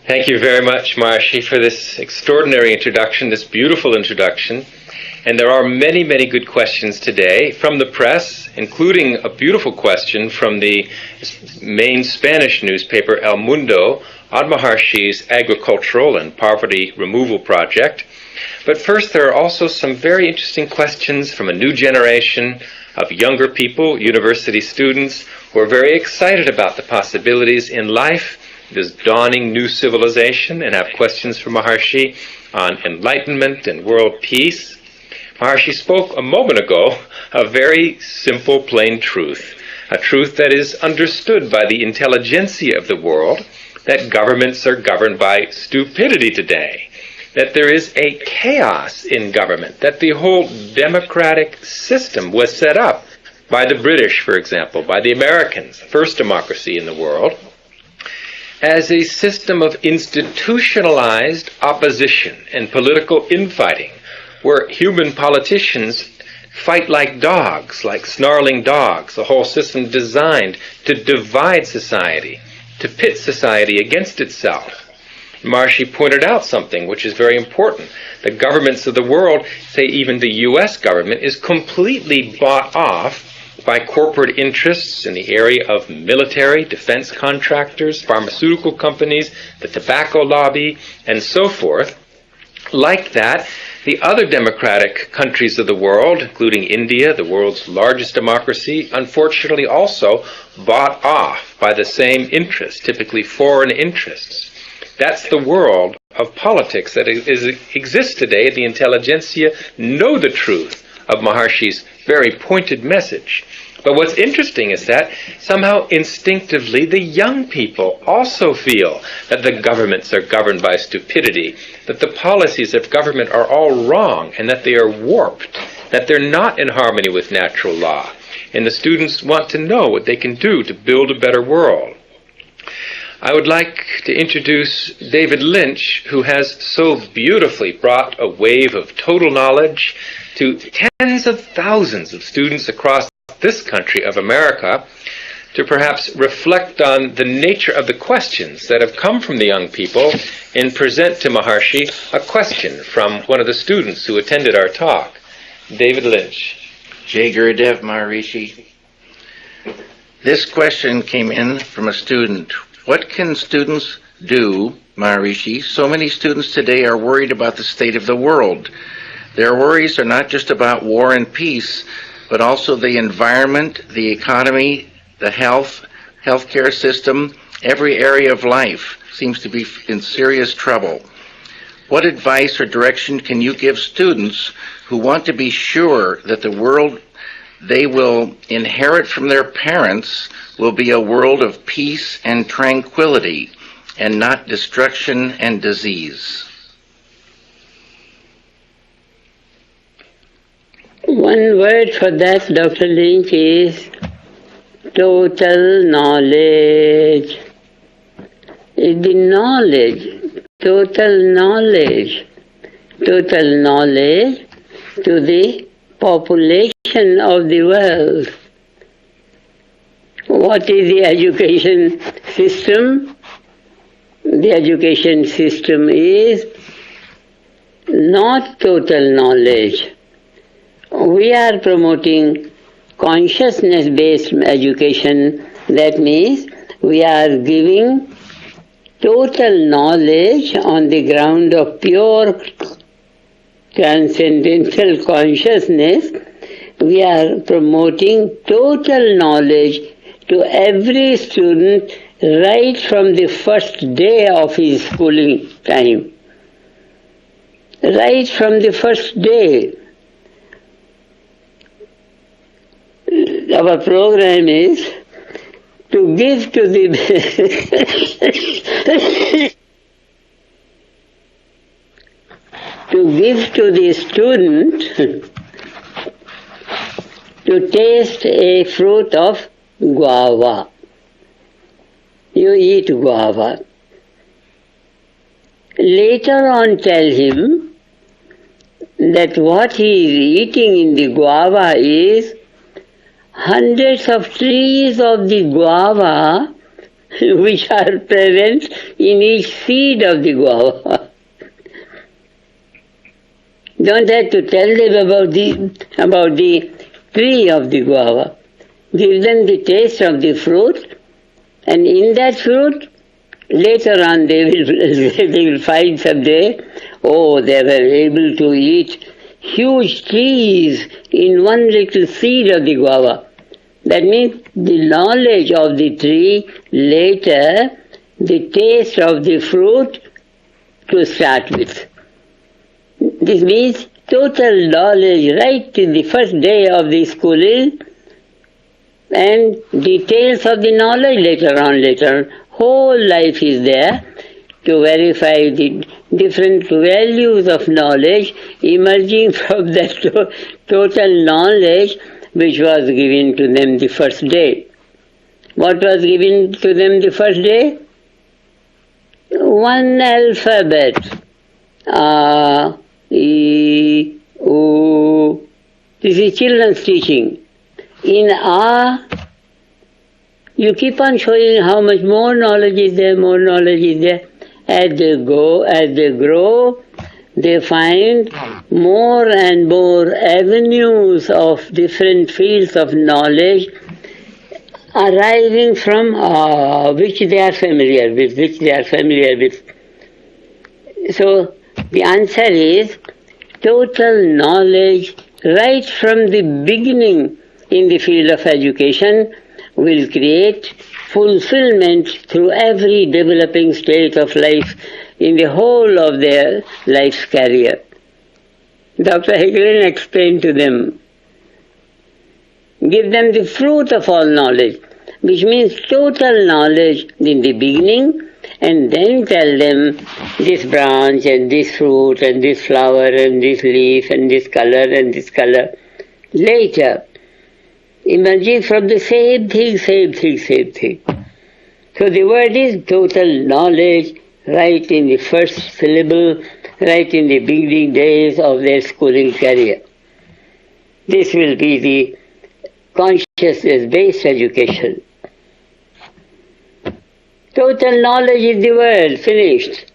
Thank you very much, Maharishi, for this extraordinary introduction, this beautiful introduction. And there are many, many good questions today from the press, including a beautiful question from the main Spanish newspaper El Mundo on Maharishi's agricultural and poverty removal project. But first, there are also some very interesting questions from a new generation of younger people, university students, who are very excited about the possibilities in life, this dawning new civilization, and have questions for Maharishi on enlightenment and world peace. Maharishi spoke a moment ago a very simple, plain truth, a truth that is understood by the intelligentsia of the world, that governments are governed by stupidity today, that there is a chaos in government, that the whole democratic system was set up by the British, for example, by the Americans, the first democracy in the world, as a system of institutionalized opposition and political infighting, where human politicians fight like dogs, like snarling dogs, a whole system designed to divide society, to pit society against itself. Maharishi pointed out something which is very important. The governments of the world, say even the U.S. government, is completely bought off by corporate interests in the area of military, defense contractors, pharmaceutical companies, the tobacco lobby, and so forth. Like that, the other democratic countries of the world, including India, the world's largest democracy, unfortunately also bought off by the same interests, typically foreign interests. That's the world of politics that exists today. The intelligentsia know the truth of Maharishi's very pointed message. But what's interesting is that somehow instinctively the young people also feel that the governments are governed by stupidity, that the policies of government are all wrong, and that they are warped, that they're not in harmony with natural law. And the students want to know what they can do to build a better world. I would like to introduce David Lynch, who has so beautifully brought a wave of total knowledge to tens of thousands of students across this country of America, to perhaps reflect on the nature of the questions that have come from the young people and present to Maharishi a question from one of the students who attended our talk. David Lynch. Jai Gurudev Maharishi. This question came in from a student. What can students do, Maharishi? So many students today are worried about the state of the world. Their worries are not just about war and peace, but also the environment, the economy, the healthcare system. Every area of life seems to be in serious trouble. What advice or direction can you give students who want to be sure that the world they will inherit from their parents will be a world of peace and tranquility, and not destruction and disease? One word for that, Dr. Lynch, is total knowledge. It's the knowledge, total knowledge to the population of the world. What is the education system? The education system is not total knowledge. We are promoting consciousness-based education. That means we are giving total knowledge on the ground of pure transcendental consciousness. We are promoting total knowledge to every student right from the first day of his schooling time. Right from the first day. Our program is to give to the student to taste a fruit of guava. You eat guava. Later on tell him that what he is eating in the guava is hundreds of trees of the guava which are present in each seed of the guava. Don't have to tell them about the tree of the guava. Give them the taste of the fruit, and in that fruit, later on they will find someday, oh, they were able to eat huge trees in one little seed of the guava. That means the knowledge of the tree, later the taste of the fruit to start with. This means total knowledge right in the first day of the schooling, and details of the knowledge later on. Whole life is there to verify the different values of knowledge emerging from that total knowledge which was given to them the first day. What was given to them the first day? One alphabet. A, E, O. This is children's teaching. In A, you keep on showing how much more knowledge is there, As they grow, they find more and more avenues of different fields of knowledge arising from which they are familiar with. So the answer is total knowledge right from the beginning in the field of education will create fulfillment through every developing state of life in the whole of their life's career. Dr. Hegelin explained to them, give them the fruit of all knowledge, which means total knowledge in the beginning, and then tell them this branch and this fruit and this flower and this leaf and this color later, emerging from the same thing. So the word is total knowledge right in the first syllable, right in the beginning days of their schooling career. This will be the consciousness-based education. Total knowledge is the word, finished.